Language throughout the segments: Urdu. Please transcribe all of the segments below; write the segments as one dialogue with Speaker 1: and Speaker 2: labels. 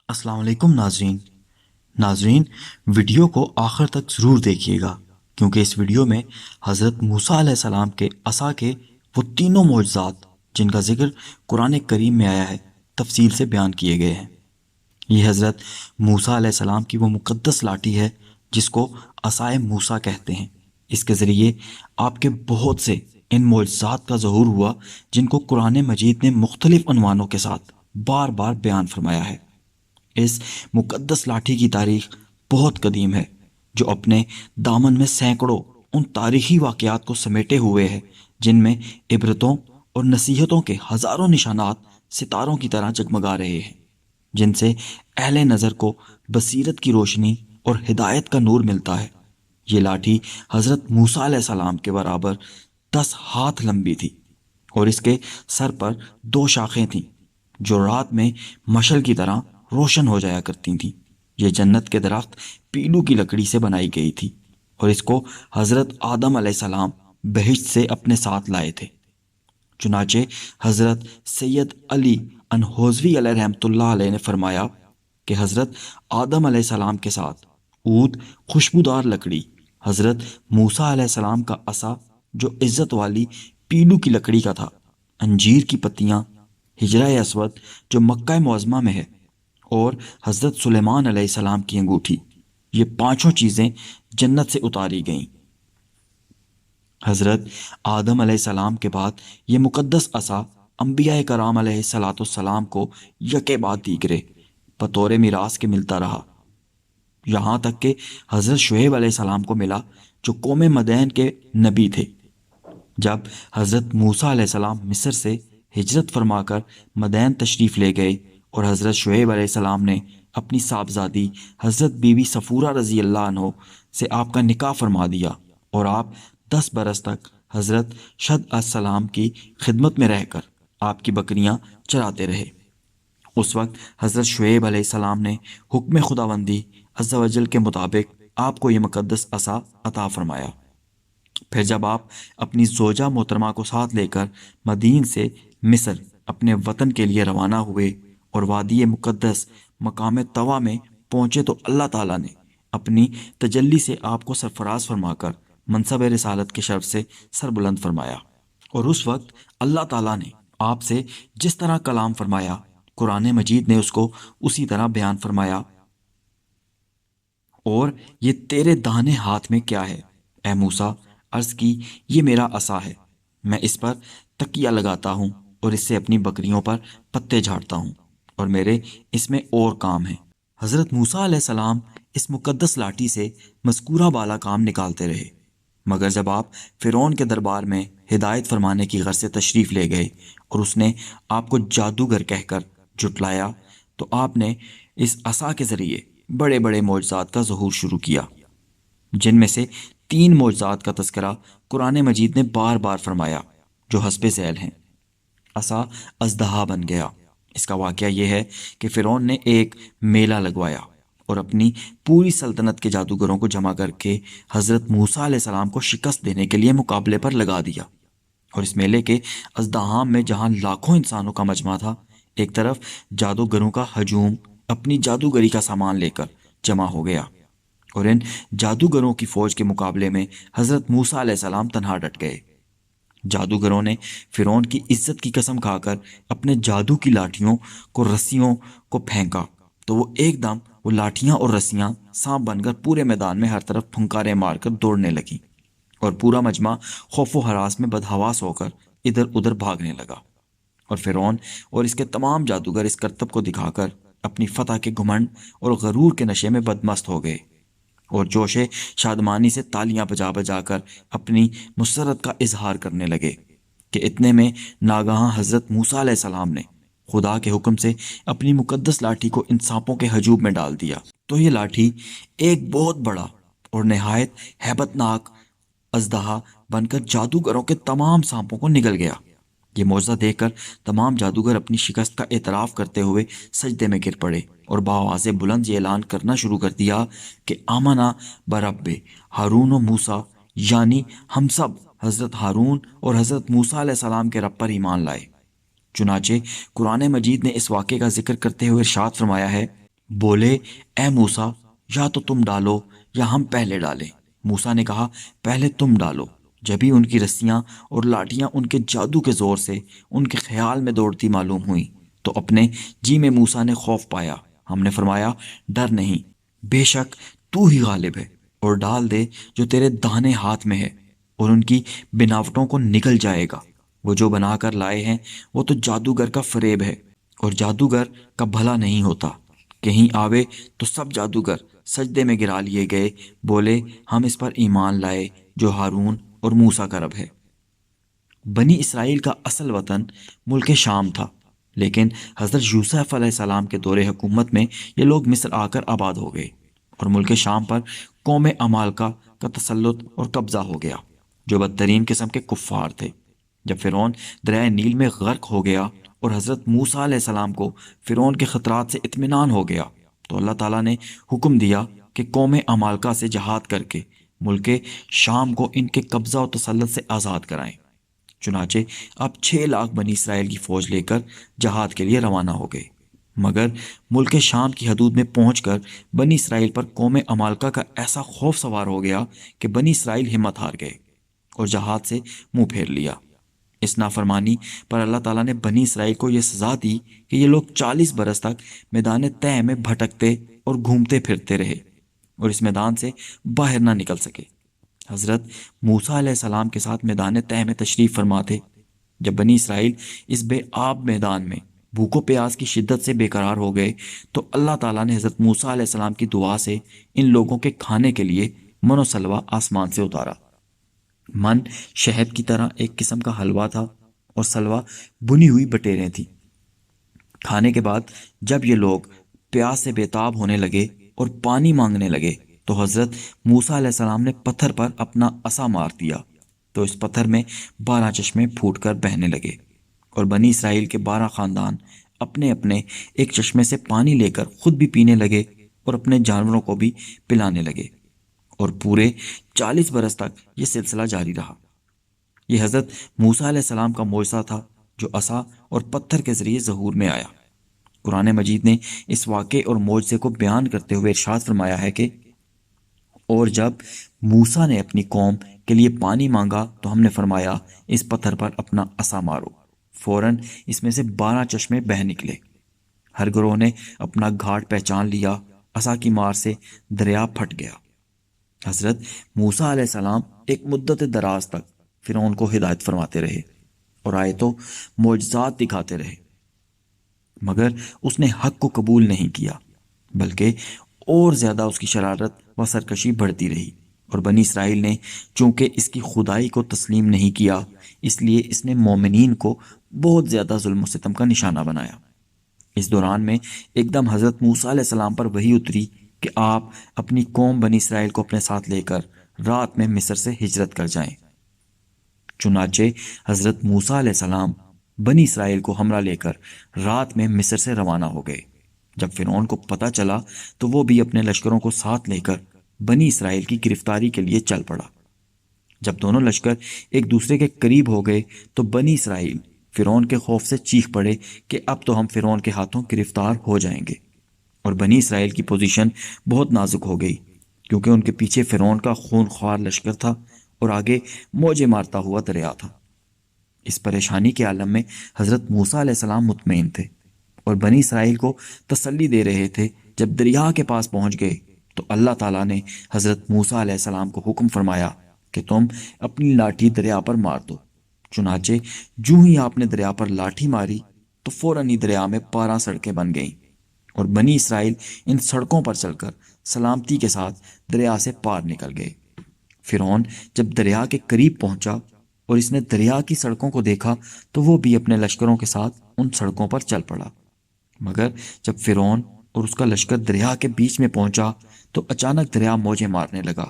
Speaker 1: السلام علیکم ناظرین ویڈیو کو آخر تک ضرور دیکھیے گا کیونکہ اس ویڈیو میں حضرت موسیٰ علیہ السلام کے عصا کے وہ تینوں معجزات جن کا ذکر قرآن کریم میں آیا ہے تفصیل سے بیان کیے گئے ہیں۔ یہ حضرت موسیٰ علیہ السلام کی وہ مقدس لاٹھی ہے جس کو عصائے موسیٰ کہتے ہیں۔ اس کے ذریعے آپ کے بہت سے ان معجزات کا ظہور ہوا جن کو قرآن مجید نے مختلف عنوانوں کے ساتھ بار بار بیان فرمایا ہے۔ اس مقدس لاٹھی کی تاریخ بہت قدیم ہے جو اپنے دامن میں سینکڑوں ان تاریخی واقعات کو سمیٹے ہوئے ہے جن میں عبرتوں اور نصیحتوں کے ہزاروں نشانات ستاروں کی طرح جگمگا رہے ہیں، جن سے اہل نظر کو بصیرت کی روشنی اور ہدایت کا نور ملتا ہے۔ یہ لاٹھی حضرت موسیٰ علیہ السلام کے برابر 10 ہاتھ لمبی تھی اور اس کے سر پر 2 شاخیں تھیں جو رات میں مشعل کی طرح روشن ہو جایا کرتی تھیں۔ یہ جنت کے درخت پیلو کی لکڑی سے بنائی گئی تھی اور اس کو حضرت آدم علیہ السلام بہشت سے اپنے ساتھ لائے تھے۔ چنانچہ حضرت سید علی انہوزوی علیہ رحمۃ اللہ علیہ نے فرمایا کہ حضرت آدم علیہ السلام کے ساتھ عود خوشبودار لکڑی، حضرت موسیٰ علیہ السلام کا عصا جو عزت والی پیلو کی لکڑی کا تھا، انجیر کی پتیاں، حجرہ اسود جو مکہ معظمہ میں ہے، اور حضرت سلیمان علیہ السلام کی انگوٹھی، یہ 5 چیزیں جنت سے اتاری گئیں۔ حضرت آدم علیہ السلام کے بعد یہ مقدس عصا انبیاء کرام علیہ الصلاۃ والسلام کو یکے بعد دیگرے بطور میراث کے ملتا رہا، یہاں تک کہ حضرت شعیب علیہ السلام کو ملا جو قوم مدین کے نبی تھے۔ جب حضرت موسیٰ علیہ السلام مصر سے ہجرت فرما کر مدین تشریف لے گئے اور حضرت شعیب علیہ السلام نے اپنی صاحبزادی حضرت بی بی صفورہ رضی اللہ عنہ سے آپ کا نکاح فرما دیا اور آپ 10 برس تک حضرت شد السلام کی خدمت میں رہ کر آپ کی بکریاں چراتے رہے۔ اس وقت حضرت شعیب علیہ السلام نے حکم خداوندی عز و جل کے مطابق آپ کو یہ مقدس عصا عطا فرمایا۔ پھر جب آپ اپنی زوجہ محترمہ کو ساتھ لے کر مدین سے مصر اپنے وطن کے لیے روانہ ہوئے اور وادی مقدس مقام طوا میں پہنچے تو اللہ تعالیٰ نے اپنی تجلی سے آپ کو سرفراز فرما کر منصب رسالت کے شرف سے سر بلند فرمایا، اور اس وقت اللہ تعالیٰ نے آپ سے جس طرح کلام فرمایا قرآن مجید نے اس کو اسی طرح بیان فرمایا۔ اور یہ تیرے داہنے ہاتھ میں کیا ہے اے موسیٰ؟ عرض کی یہ میرا عصا ہے، میں اس پر تکیہ لگاتا ہوں اور اس سے اپنی بکریوں پر پتے جھاڑتا ہوں، اور میرے اس میں اور کام ہیں۔ حضرت موسیٰ علیہ السلام اس مقدس لاٹھی سے مذکورہ بالا کام نکالتے رہے، مگر جب آپ فرعون کے دربار میں ہدایت فرمانے کی غرض سے تشریف لے گئے اور اس نے آپ کو جادوگر کہہ کر جھٹلایا تو آپ نے اس عصا کے ذریعے بڑے بڑے معجزات کا ظہور شروع کیا، جن میں سے 3 معجزات کا تذکرہ قرآن مجید نے بار بار فرمایا جو حسب ذیل ہیں۔ عصا اژدہا بن گیا۔ اس کا واقعہ یہ ہے کہ فرعون نے ایک میلہ لگوایا اور اپنی پوری سلطنت کے جادوگروں کو جمع کر کے حضرت موسیٰ علیہ السلام کو شکست دینے کے لیے مقابلے پر لگا دیا، اور اس میلے کے ازدحام میں جہاں لاکھوں انسانوں کا مجمع تھا، ایک طرف جادوگروں کا ہجوم اپنی جادوگری کا سامان لے کر جمع ہو گیا، اور ان جادوگروں کی فوج کے مقابلے میں حضرت موسیٰ علیہ السلام تنہا ڈٹ گئے۔ جادوگروں نے فرعون کی عزت کی قسم کھا کر اپنے جادو کی لاٹھیوں کو رسیوں کو پھینکا تو وہ ایک دم وہ لاٹھیاں اور رسیاں سانپ بن کر پورے میدان میں ہر طرف پھنکاریں مار کر دوڑنے لگیں، اور پورا مجمع خوف و ہراس میں بدحواس ہو کر ادھر ادھر بھاگنے لگا، اور فرعون اور اس کے تمام جادوگر اس کرتب کو دکھا کر اپنی فتح کے گھمنڈ اور غرور کے نشے میں بدمست ہو گئے، اور جوش شادمانی سے تالیاں بجا بجا کر اپنی مسرت کا اظہار کرنے لگے کہ اتنے میں ناگہاں حضرت موسیٰ علیہ السلام نے خدا کے حکم سے اپنی مقدس لاٹھی کو ان سانپوں کے ہجوم میں ڈال دیا، تو یہ لاٹھی ایک بہت بڑا اور نہایت ہیبت ناک اژدہا بن کر جادوگروں کے تمام سانپوں کو نگل گیا۔ یہ معجزہ دیکھ کر تمام جادوگر اپنی شکست کا اعتراف کرتے ہوئے سجدے میں گر پڑے اور بآواز بلند یہ اعلان کرنا شروع کر دیا کہ آمنا برب ہارون و موسیٰ، یعنی ہم سب حضرت ہارون اور حضرت موسیٰ علیہ السلام کے رب پر ایمان لائے۔ چنانچہ قرآن مجید نے اس واقعے کا ذکر کرتے ہوئے ارشاد فرمایا ہے بولے اے موسیٰ، یا تو تم ڈالو یا ہم پہلے ڈالیں۔ موسیٰ نے کہا پہلے تم ڈالو۔ جبھی ان کی رسیاں اور لاٹیاں ان کے جادو کے زور سے ان کے خیال میں دوڑتی معلوم ہوئیں تو اپنے جی میں موسیٰ نے خوف پایا۔ ہم نے فرمایا ڈر نہیں، بے شک تو ہی غالب ہے، اور ڈال دے جو تیرے داہنے ہاتھ میں ہے، اور ان کی بناوٹوں کو نگل جائے گا۔ وہ جو بنا کر لائے ہیں وہ تو جادوگر کا فریب ہے، اور جادوگر کا بھلا نہیں ہوتا۔ کہیں آوے تو سب جادوگر سجدے میں گرا لیے گئے، بولے ہم اس پر ایمان لائے جو ہارون اور موسیٰ کا رب ہے۔ بنی اسرائیل کا اصل وطن ملک شام تھا، لیکن حضرت یوسف علیہ السلام کے دور حکومت میں یہ لوگ مصر آ کر آباد ہو گئے، اور ملک شام پر قوم عمالقہ کا تسلط اور قبضہ ہو گیا، جو بدترین قسم کے کفار تھے۔ جب فرعون دریائے نیل میں غرق ہو گیا اور حضرت موسیٰ علیہ السلام کو فرعون کے خطرات سے اطمینان ہو گیا، تو اللہ تعالیٰ نے حکم دیا کہ قوم عمالقہ سے جہاد کر کے ملک شام کو ان کے قبضہ و تسلط سے آزاد کرائیں۔ چنانچہ اب 6 لاکھ بنی اسرائیل کی فوج لے کر جہاد کے لیے روانہ ہو گئے، مگر ملک شام کی حدود میں پہنچ کر بنی اسرائیل پر قوم عمالقہ کا ایسا خوف سوار ہو گیا کہ بنی اسرائیل ہمت ہار گئے اور جہاد سے منہ پھیر لیا۔ اس نافرمانی پر اللہ تعالیٰ نے بنی اسرائیل کو یہ سزا دی کہ یہ لوگ 40 برس تک میدان طے میں بھٹکتے اور گھومتے پھرتے رہے اور اس میدان سے باہر نہ نکل سکے۔ حضرت موسیٰ علیہ السلام کے ساتھ میدان طے میں تشریف فرما تھے۔ جب بنی اسرائیل اس بے آب میدان میں بھوک و پیاس کی شدت سے بے قرار ہو گئے تو اللہ تعالیٰ نے حضرت موسیٰ علیہ السلام کی دعا سے ان لوگوں کے کھانے کے لیے من و سلوہ آسمان سے اتارا۔ من شہد کی طرح ایک قسم کا حلوہ تھا اور سلوہ بنی ہوئی بٹیریں تھیں۔ کھانے کے بعد جب یہ لوگ پیاس سے بےتاب ہونے لگے اور پانی مانگنے لگے تو حضرت موسیٰ علیہ السلام نے پتھر پر اپنا عصا مار دیا، تو اس پتھر میں 12 چشمے پھوٹ کر بہنے لگے، اور بنی اسرائیل کے 12 خاندان اپنے اپنے ایک چشمے سے پانی لے کر خود بھی پینے لگے اور اپنے جانوروں کو بھی پلانے لگے، اور پورے 40 برس تک یہ سلسلہ جاری رہا۔ یہ حضرت موسیٰ علیہ السلام کا معجزہ تھا جو عصا اور پتھر کے ذریعے ظہور میں آیا۔ قرآن مجید نے اس واقعے اور معجزے کو بیان کرتے ہوئے ارشاد فرمایا ہے کہ اور جب موسیٰ نے اپنی قوم کے لیے پانی مانگا تو ہم نے فرمایا اس پتھر پر اپنا عصا مارو، فوراً اس میں سے 12 چشمے بہہ نکلے۔ ہر گروہ نے اپنا گھاٹ پہچان لیا، عصا کی مار سے دریا پھٹ گیا۔ حضرت موسیٰ علیہ السلام ایک مدت دراز تک فرعون کو ہدایت فرماتے رہے اور آیتوں معجزات دکھاتے رہے، مگر اس نے حق کو قبول نہیں کیا، بلکہ اور زیادہ اس کی شرارت و سرکشی بڑھتی رہی، اور بنی اسرائیل نے چونکہ اس کی خدائی کو تسلیم نہیں کیا، اس لیے اس نے مومنین کو بہت زیادہ ظلم و ستم کا نشانہ بنایا۔ اس دوران میں ایک دم حضرت موسیٰ علیہ السلام پر وحی اتری کہ آپ اپنی قوم بنی اسرائیل کو اپنے ساتھ لے کر رات میں مصر سے ہجرت کر جائیں۔ چنانچہ حضرت موسیٰ علیہ السلام بنی اسرائیل کو ہمراہ لے کر رات میں مصر سے روانہ ہو گئے۔ جب فرعون کو پتہ چلا تو وہ بھی اپنے لشکروں کو ساتھ لے کر بنی اسرائیل کی گرفتاری کے لیے چل پڑا۔ جب دونوں لشکر ایک دوسرے کے قریب ہو گئے تو بنی اسرائیل فرعون کے خوف سے چیخ پڑے کہ اب تو ہم فرعون کے ہاتھوں گرفتار ہو جائیں گے، اور بنی اسرائیل کی پوزیشن بہت نازک ہو گئی کیونکہ ان کے پیچھے فرعون کا خون خوار لشکر تھا اور آگے موجیں مارتا ہوا دریا تھا۔ اس پریشانی کے عالم میں حضرت موسیٰ علیہ السلام مطمئن تھے اور بنی اسرائیل کو تسلی دے رہے تھے۔ جب دریا کے پاس پہنچ گئے تو اللہ تعالیٰ نے حضرت موسیٰ علیہ السلام کو حکم فرمایا کہ تم اپنی لاٹھی دریا پر مار دو۔ چنانچہ جو ہی آپ نے دریا پر لاٹھی ماری تو فوراً ہی دریا میں 12 سڑکیں بن گئیں، اور بنی اسرائیل ان سڑکوں پر چل کر سلامتی کے ساتھ دریا سے پار نکل گئے۔ فرعون جب دریا کے قریب پہنچا اور اس نے دریا کی سڑکوں کو دیکھا تو وہ بھی اپنے لشکروں کے ساتھ ان سڑکوں پر چل پڑا، مگر جب فرعون اور اس کا لشکر دریا کے بیچ میں پہنچا تو اچانک دریا موجیں مارنے لگا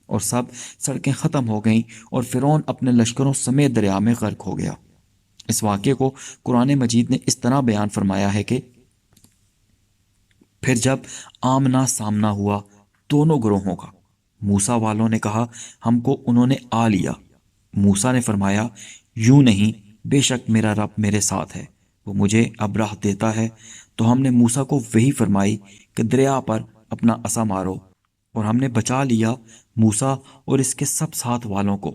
Speaker 1: اور سب سڑکیں ختم ہو گئیں اور فرعون اپنے لشکروں سمیت دریا میں غرق ہو گیا۔ اس واقعے کو قرآن مجید نے اس طرح بیان فرمایا ہے کہ پھر جب آمنا سامنا ہوا دونوں گروہوں کا، موسیٰ والوں نے کہا ہم کو انہوں نے آ لیا۔ موسیٰ نے فرمایا یوں نہیں، بے شک میرا رب میرے ساتھ ہے، وہ مجھے اب راہ دیتا ہے تو ہم نے موسیٰ کو وحی فرمائی کہ دریا پر اپنا عصا مارو، اور ہم نے بچا لیا موسیٰ اور اس کے سب ساتھ والوں کو،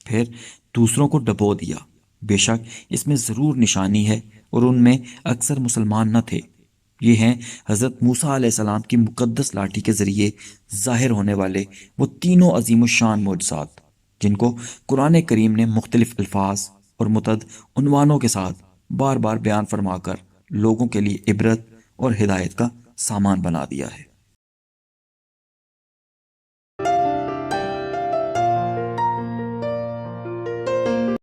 Speaker 1: پھر دوسروں کو ڈبو دیا۔ بے شک اس میں ضرور نشانی ہے، اور ان میں اکثر مسلمان نہ تھے۔ یہ ہیں حضرت موسیٰ علیہ السلام کی مقدس لاٹھی کے ذریعے ظاہر ہونے والے وہ تینوں عظیم الشان معجزات، جن کو قرآن کریم نے مختلف الفاظ اور متعدد عنوانوں کے ساتھ بار بار بیان فرما کر لوگوں کے لیے عبرت اور ہدایت کا سامان بنا دیا ہے۔